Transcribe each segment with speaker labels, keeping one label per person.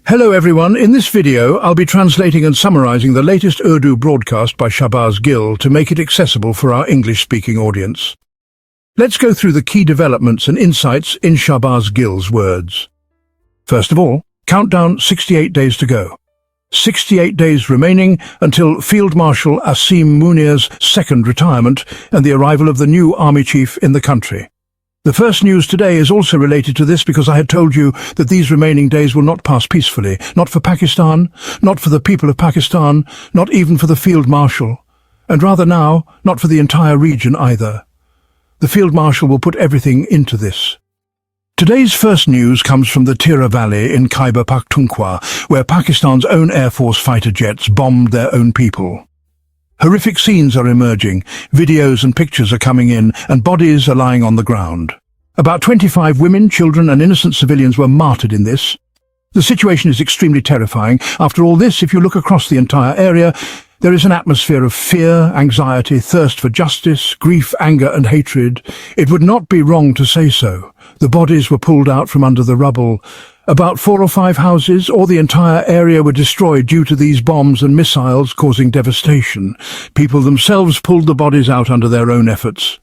Speaker 1: Hello everyone, in this video I'll be translating and summarizing the latest Urdu broadcast by Shahbaz Gill to make it accessible for our English-speaking audience. Let's go through the key developments and insights in Shahbaz Gill's words. First of all, countdown 68 days to go. 68 days remaining until Field Marshal Asim Munir's second retirement and the arrival of the new army chief in the country. The first news today is also related to this because I had told you that these remaining days will not pass peacefully, not for Pakistan, not for the people of Pakistan, not even for the Field Marshal, and rather now, not for the entire region either. The Field Marshal will put everything into this. Today's first news comes from the Tira Valley in Khyber Pakhtunkhwa, where Pakistan's own Air Force fighter jets bombed their own people. Horrific scenes are emerging, videos and pictures are coming in, and bodies are lying on the ground. About 25 women, children and innocent civilians were martyred in this. The situation is extremely terrifying. After all this, if you look across the entire area, there is an atmosphere of fear, anxiety, thirst for justice, grief, anger and hatred. It would not be wrong to say so. The bodies were pulled out from under the rubble. About 4 or 5 houses or the entire area were destroyed due to these bombs and missiles causing devastation. People themselves pulled the bodies out under their own efforts.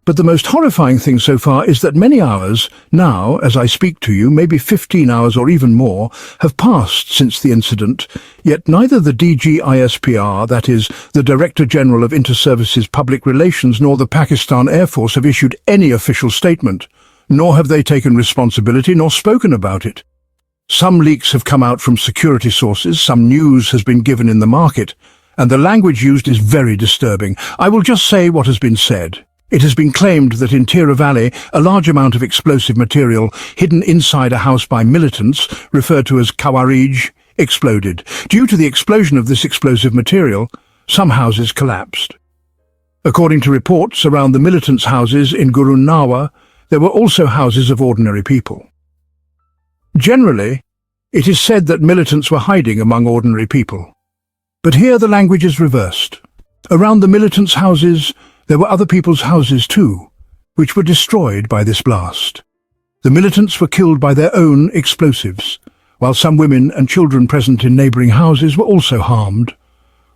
Speaker 1: But the most horrifying thing so far is that many hours, now, as I speak to you, maybe 15 hours or even more, have passed since the incident, yet neither the DG ISPR, that is, the Director General of Inter-Services Public Relations, nor the Pakistan Air Force have issued any official statement. Nor have they taken responsibility nor spoken about it. Some leaks have come out from security sources, some news has been given in the market, and the language used is very disturbing. I will just say what has been said. It has been claimed that in Tira Valley, a large amount of explosive material hidden inside a house by militants, referred to as Khawarij, exploded. Due to the explosion of this explosive material, some houses collapsed. According to reports, around the militants' houses in Gurun Nawa, there were also houses of ordinary people. Generally, it is said that militants were hiding among ordinary people. But here the language is reversed. Around the militants' houses, there were other people's houses too, which were destroyed by this blast. The militants were killed by their own explosives, while some women and children present in neighbouring houses were also harmed.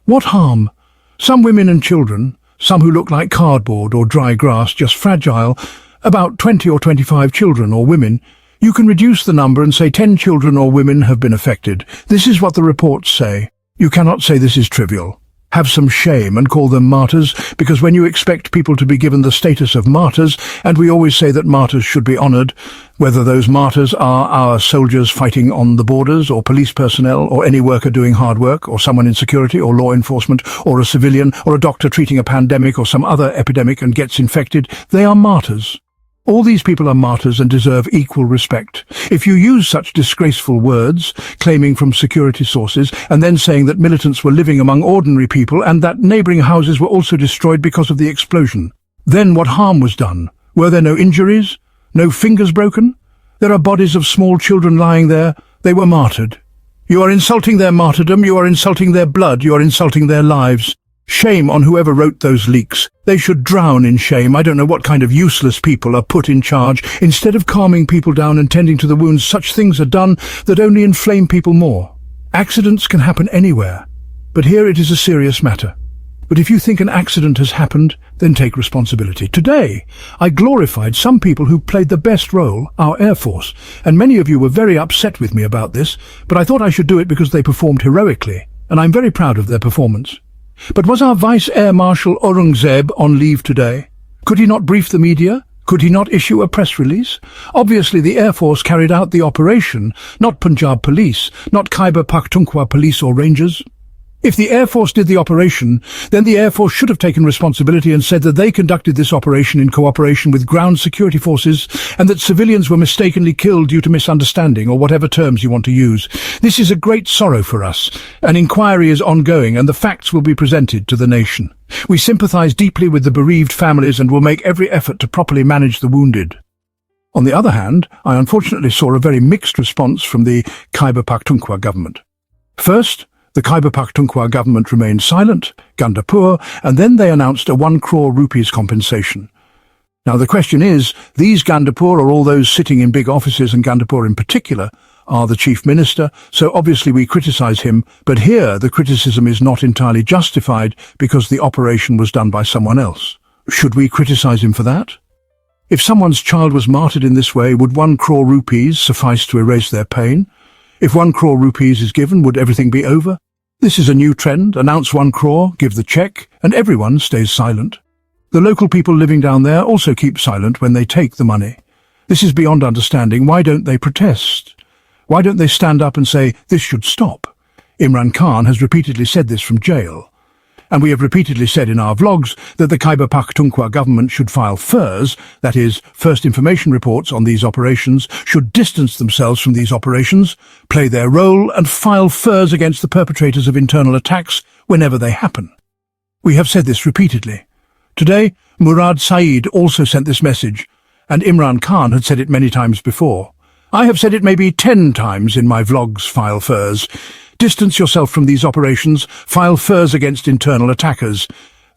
Speaker 1: What harm? Some women and children, some who look like cardboard or dry grass, just fragile, about 20 or 25 children or women. You can reduce the number and say 10 children or women have been affected. This is what the reports say. You cannot say this is trivial. Have some shame and call them martyrs, because when you expect people to be given the status of martyrs, and we always say that martyrs should be honoured, whether those martyrs are our soldiers fighting on the borders, or police personnel, or any worker doing hard work, or someone in security or law enforcement, or a civilian, or a doctor treating a pandemic or some other epidemic and gets infected, they are martyrs. All these people are martyrs and deserve equal respect. If you use such disgraceful words, claiming from security sources, and then saying that militants were living among ordinary people and that neighbouring houses were also destroyed because of the explosion, then what harm was done? Were there no injuries? No fingers broken? There are bodies of small children lying there. They were martyred. You are insulting their martyrdom, you are insulting their blood, you are insulting their lives. Shame on whoever wrote those leaks. They should drown in shame. I don't know what kind of useless people are put in charge. Instead of calming people down and tending to the wounds, such things are done that only inflame people more. Accidents can happen anywhere, but here it is a serious matter. But if you think an accident has happened, then take responsibility. Today, I glorified some people who played the best role, our Air Force, and many of you were very upset with me about this, but I thought I should do it because they performed heroically, and I'm very proud of their performance. But was our Vice Air Marshal Aurangzeb on leave today? Could he not brief the media? Could he not issue a press release? Obviously the Air Force carried out the operation, not Punjab Police, not Khyber Pakhtunkhwa Police or Rangers. If the Air Force did the operation, then the Air Force should have taken responsibility and said that they conducted this operation in cooperation with ground security forces and that civilians were mistakenly killed due to misunderstanding or whatever terms you want to use. This is a great sorrow for us. An inquiry is ongoing and the facts will be presented to the nation. We sympathise deeply with the bereaved families and will make every effort to properly manage the wounded. On the other hand, I unfortunately saw a very mixed response from the Khyber Pakhtunkhwa government. First, the Khyber Pakhtunkhwa government remained silent, Gandapur, and then they announced a 1 crore rupees compensation. Now the question is, these Gandapur, or all those sitting in big offices, and Gandapur in particular, are the chief minister, so obviously we criticize him, but here the criticism is not entirely justified because the operation was done by someone else. Should we criticize him for that? If someone's child was martyred in this way, would 1 crore rupees suffice to erase their pain? If 1 crore rupees is given, would everything be over? This is a new trend. Announce 1 crore, give the check, and everyone stays silent. The local people living down there also keep silent when they take the money. This is beyond understanding. Why don't they protest? Why don't they stand up and say, this should stop? Imran Khan has repeatedly said this from jail. And we have repeatedly said in our vlogs that the Khyber Pakhtunkhwa government should file FIRs, that is, first information reports on these operations, should distance themselves from these operations, play their role and file FIRs against the perpetrators of internal attacks whenever they happen. We have said this repeatedly. Today, Murad Saeed also sent this message, and Imran Khan had said it many times before. I have said it maybe 10 times in my vlogs. File FIRs. Distance yourself from these operations. File FIRs against internal attackers.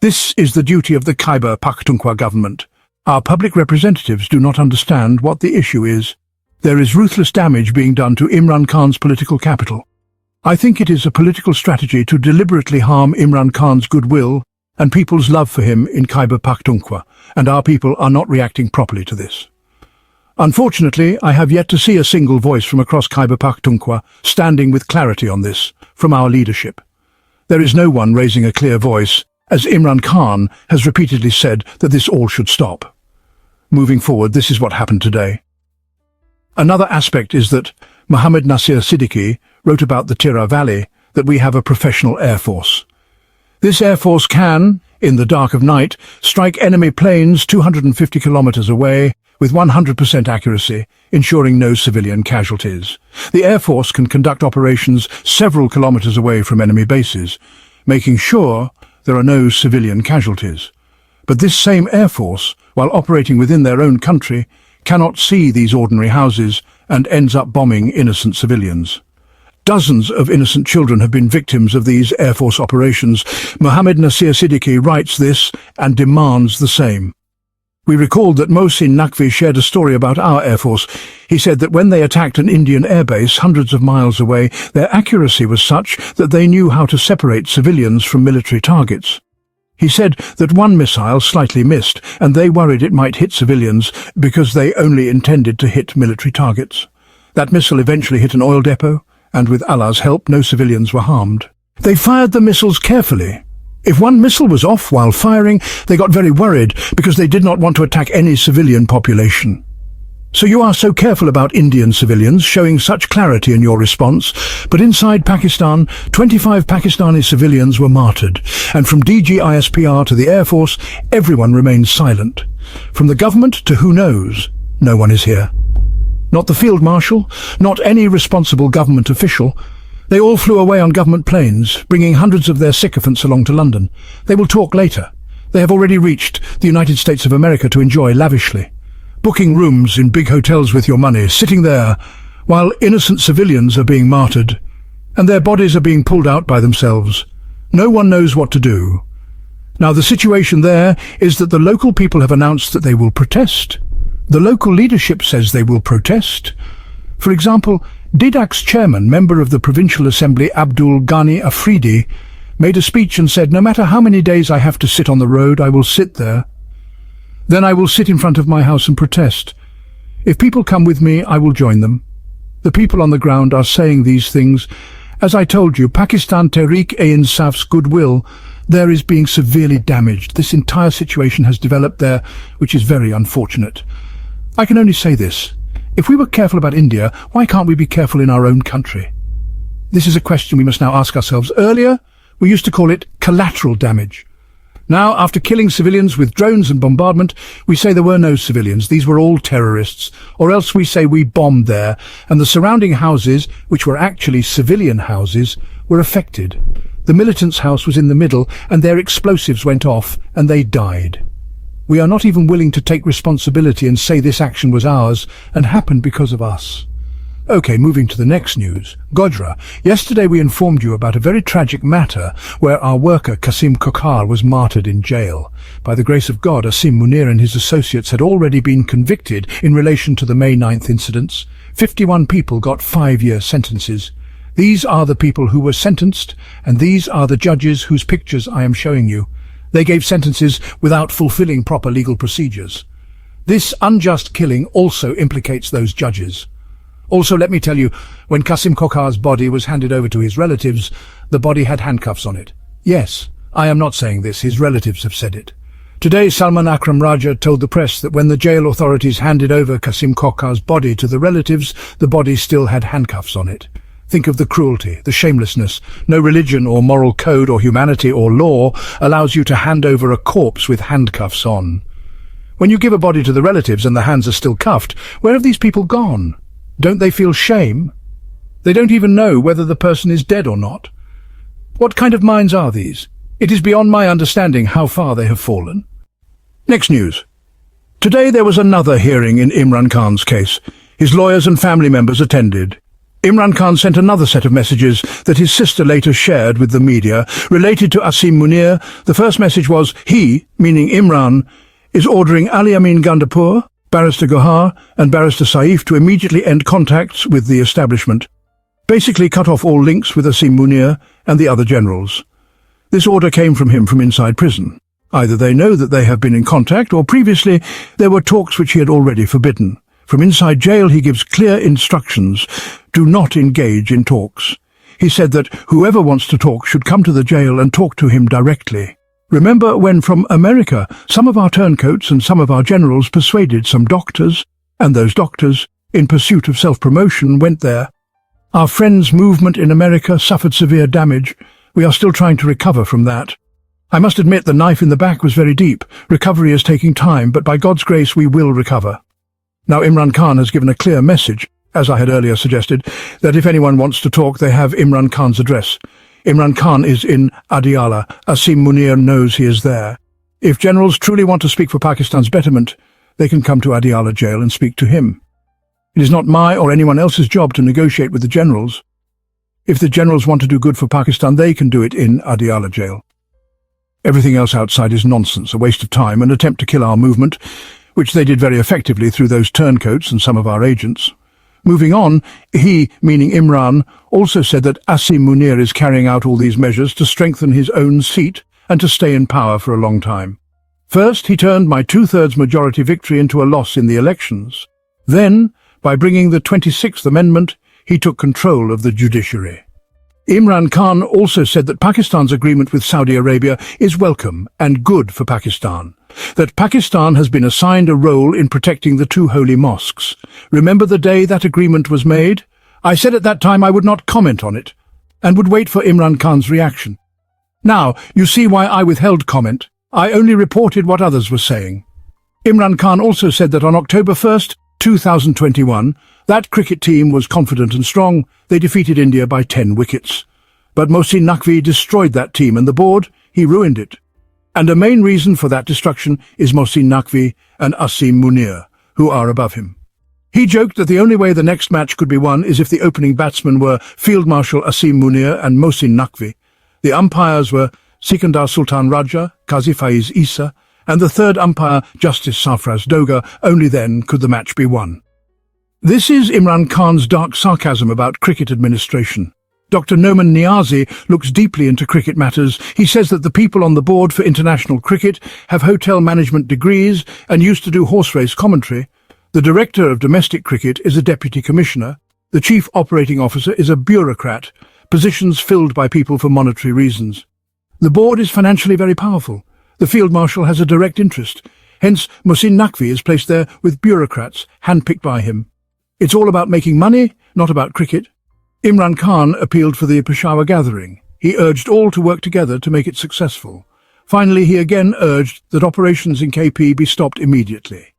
Speaker 1: This is the duty of the Khyber Pakhtunkhwa government. Our public representatives do not understand what the issue is. There is ruthless damage being done to Imran Khan's political capital. I think it is a political strategy to deliberately harm Imran Khan's goodwill and people's love for him in Khyber Pakhtunkhwa, and our people are not reacting properly to this. Unfortunately, I have yet to see a single voice from across Khyber Pakhtunkhwa standing with clarity on this, from our leadership. There is no one raising a clear voice, as Imran Khan has repeatedly said that this all should stop. Moving forward, this is what happened today. Another aspect is that Mohammed Nasir Siddiqui wrote about the Tira Valley that we have a professional air force. This air force can, in the dark of night, strike enemy planes 250 kilometers away with 100% accuracy, ensuring no civilian casualties. The air force can conduct operations several kilometers away from enemy bases, making sure there are no civilian casualties. But this same air force, while operating within their own country, cannot see these ordinary houses and ends up bombing innocent civilians. Dozens of innocent children have been victims of these Air Force operations. Mohammed Nasir Siddiqui writes this and demands the same. We recalled that Mohsin Naqvi shared a story about our Air Force. He said that when they attacked an Indian airbase hundreds of miles away, their accuracy was such that they knew how to separate civilians from military targets. He said that one missile slightly missed, and they worried it might hit civilians because they only intended to hit military targets. That missile eventually hit an oil depot, and with Allah's help, no civilians were harmed. They fired the missiles carefully. If one missile was off while firing, they got very worried because they did not want to attack any civilian population. So you are so careful about Indian civilians, showing such clarity in your response, but inside Pakistan, 25 Pakistani civilians were martyred, and from DG ISPR to the Air Force, everyone remains silent. From the government to who knows, no one is here. Not the Field Marshal, not any responsible government official. They all flew away on government planes, bringing hundreds of their sycophants along to London. They will talk later. They have already reached the United States of America to enjoy lavishly. Booking rooms in big hotels with your money, sitting there, while innocent civilians are being martyred, and their bodies are being pulled out by themselves. No one knows what to do. Now the situation there is that the local people have announced that they will protest. The local leadership says they will protest. For example, Didak's chairman, member of the Provincial Assembly Abdul Ghani Afridi, made a speech and said, "No matter how many days I have to sit on the road, I will sit there. Then I will sit in front of my house and protest. If people come with me, I will join them." The people on the ground are saying these things. As I told you, Pakistan Tehreek-e-Insaf's goodwill there is being severely damaged. This entire situation has developed there, which is very unfortunate. I can only say this. If we were careful about India, why can't we be careful in our own country? This is a question we must now ask ourselves. Earlier, we used to call it collateral damage. Now, after killing civilians with drones and bombardment, we say there were no civilians. These were all terrorists. Or else we say we bombed there, and the surrounding houses, which were actually civilian houses, were affected. The militants' house was in the middle, and their explosives went off, and they died. We are not even willing to take responsibility and say this action was ours and happened because of us. Okay, moving to the next news. Godra, yesterday we informed you about a very tragic matter where our worker Qasim Kokar was martyred in jail. By the grace of God, Asim Munir and his associates had already been convicted in relation to the May 9th incidents. 51 people got 5-year sentences. These are the people who were sentenced, and these are the judges whose pictures I am showing you. They gave sentences without fulfilling proper legal procedures. This unjust killing also implicates those judges. Also, let me tell you, when Qasim Kokar's body was handed over to his relatives, the body had handcuffs on it. Yes, I am not saying this, his relatives have said it. Today, Salman Akram Raja told the press that when the jail authorities handed over Qasim Kokar's body to the relatives, the body still had handcuffs on it. Think of the cruelty, the shamelessness. No religion or moral code or humanity or law allows you to hand over a corpse with handcuffs on. When you give a body to the relatives and the hands are still cuffed, where have these people gone? Don't they feel shame? They don't even know whether the person is dead or not. What kind of minds are these? It is beyond my understanding how far they have fallen. Next news. Today there was another hearing in Imran Khan's case. His lawyers and family members attended. Imran Khan sent another set of messages that his sister later shared with the media related to Asim Munir. The first message was, he, meaning Imran, is ordering Ali Amin Gandapur, Barrister Gohar and Barrister Saif to immediately end contacts with the establishment. Basically cut off all links with Asim Munir and the other generals. This order came from him from inside prison. Either they know that they have been in contact, or previously there were talks which he had already forbidden. From inside jail he gives clear instructions: do not engage in talks. He said that whoever wants to talk should come to the jail and talk to him directly. Remember when from America some of our turncoats and some of our generals persuaded some doctors, and those doctors, in pursuit of self-promotion, went there. Our friends' movement in America suffered severe damage. We are still trying to recover from that. I must admit the knife in the back was very deep. Recovery is taking time, but by God's grace we will recover. Now Imran Khan has given a clear message, as I had earlier suggested, that if anyone wants to talk they have Imran Khan's address. Imran Khan is in Adiala. Asim Munir knows he is there. If generals truly want to speak for Pakistan's betterment, they can come to Adiala jail and speak to him. It is not my or anyone else's job to negotiate with the generals. If the generals want to do good for Pakistan, they can do it in Adiala jail. Everything else outside is nonsense, a waste of time, an attempt to kill our movement, which they did very effectively through those turncoats and some of our agents. Moving on, he, meaning Imran, also said that Asim Munir is carrying out all these measures to strengthen his own seat and to stay in power for a long time. First, he turned my 2/3 majority victory into a loss in the elections. Then, by bringing the 26th Amendment, he took control of the judiciary. Imran Khan also said that Pakistan's agreement with Saudi Arabia is welcome and good for Pakistan, that Pakistan has been assigned a role in protecting the 2 holy mosques. Remember the day that agreement was made? I said at that time I would not comment on it, and would wait for Imran Khan's reaction. Now, you see why I withheld comment. I only reported what others were saying. Imran Khan also said that on October 1st, 2021, that cricket team was confident and strong. They defeated India by 10 wickets. But Mohsin Naqvi destroyed that team, and the board, he ruined it. And a main reason for that destruction is Mohsin Naqvi and Asim Munir, who are above him. He joked that the only way the next match could be won is if the opening batsmen were Field Marshal Asim Munir and Mohsin Naqvi. The umpires were Sikandar Sultan Raja, Qazi Faiz Isa, and the third umpire, Justice Sarfraz Doga. Only then could the match be won. This is Imran Khan's dark sarcasm about cricket administration. Dr. Noman Niazi looks deeply into cricket matters. He says that the people on the board for international cricket have hotel management degrees and used to do horse race commentary. The director of domestic cricket is a deputy commissioner. The chief operating officer is a bureaucrat, positions filled by people for monetary reasons. The board is financially very powerful. The field marshal has a direct interest. Hence, Mohsin Naqvi is placed there with bureaucrats handpicked by him. It's all about making money, not about cricket. Imran Khan appealed for the Peshawar gathering. He urged all to work together to make it successful. Finally, he again urged that operations in KP be stopped immediately.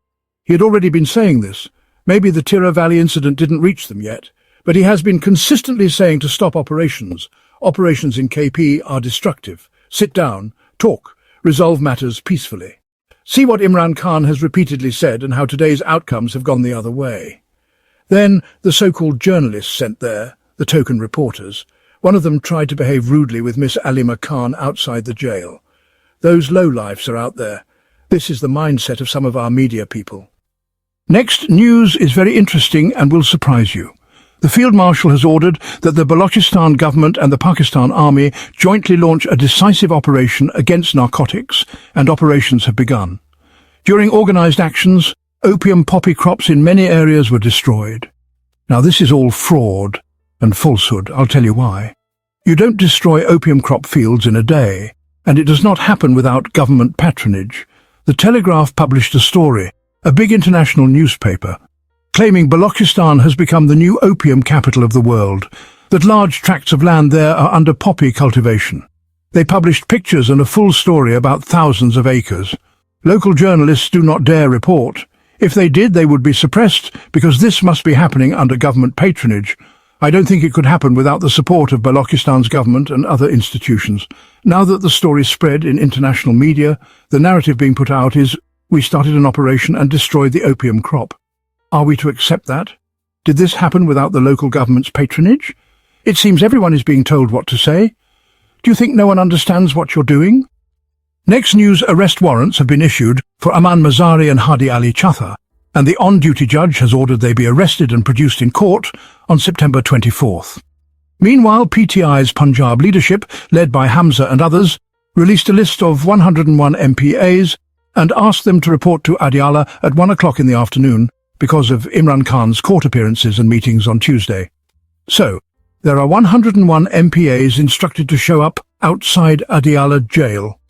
Speaker 1: He had already been saying this. Maybe the Tira Valley incident didn't reach them yet, but he has been consistently saying to stop operations. Operations in KP are destructive. Sit down, talk, resolve matters peacefully. See what Imran Khan has repeatedly said and how today's outcomes have gone the other way. Then the so-called journalists sent there, the token reporters. One of them tried to behave rudely with Miss Alima Khan outside the jail. Those lowlifes are out there. This is the mindset of some of our media people. Next, news is very interesting and will surprise you. The Field Marshal has ordered that the Balochistan government and the Pakistan Army jointly launch a decisive operation against narcotics, and operations have begun. During organised actions, opium poppy crops in many areas were destroyed. Now this is all fraud and falsehood. I'll tell you why. You don't destroy opium crop fields in a day, and it does not happen without government patronage. The Telegraph published a story, a big international newspaper, claiming Balochistan has become the new opium capital of the world, that large tracts of land there are under poppy cultivation. They published pictures and a full story about thousands of acres. Local journalists do not dare report. If they did, they would be suppressed, because this must be happening under government patronage. I don't think it could happen without the support of Balochistan's government and other institutions. Now that the story spread in international media, the narrative being put out is, we started an operation and destroyed the opium crop. Are we to accept that? Did this happen without the local government's patronage? It seems everyone is being told what to say. Do you think no one understands what you're doing? Next news, arrest warrants have been issued for Aman Mazari and Hadi Ali Chatha, and the on-duty judge has ordered they be arrested and produced in court on September 24th. Meanwhile, PTI's Punjab leadership, led by Hamza and others, released a list of 101 MPAs and asked them to report to Adiala at 1 o'clock in the afternoon because of Imran Khan's court appearances and meetings on Tuesday. So, there are 101 MPAs instructed to show up outside Adiala jail.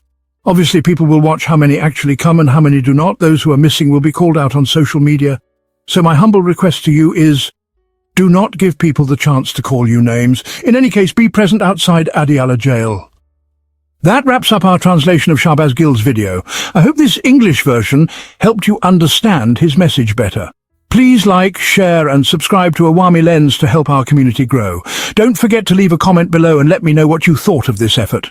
Speaker 1: Obviously, people will watch how many actually come and how many do not. Those who are missing will be called out on social media. So my humble request to you is, do not give people the chance to call you names. In any case, be present outside Adiala jail. That wraps up our translation of Shahbaz Gill's video. I hope this English version helped you understand his message better. Please like, share and subscribe to Awami Lens to help our community grow. Don't forget to leave a comment below and let me know what you thought of this effort.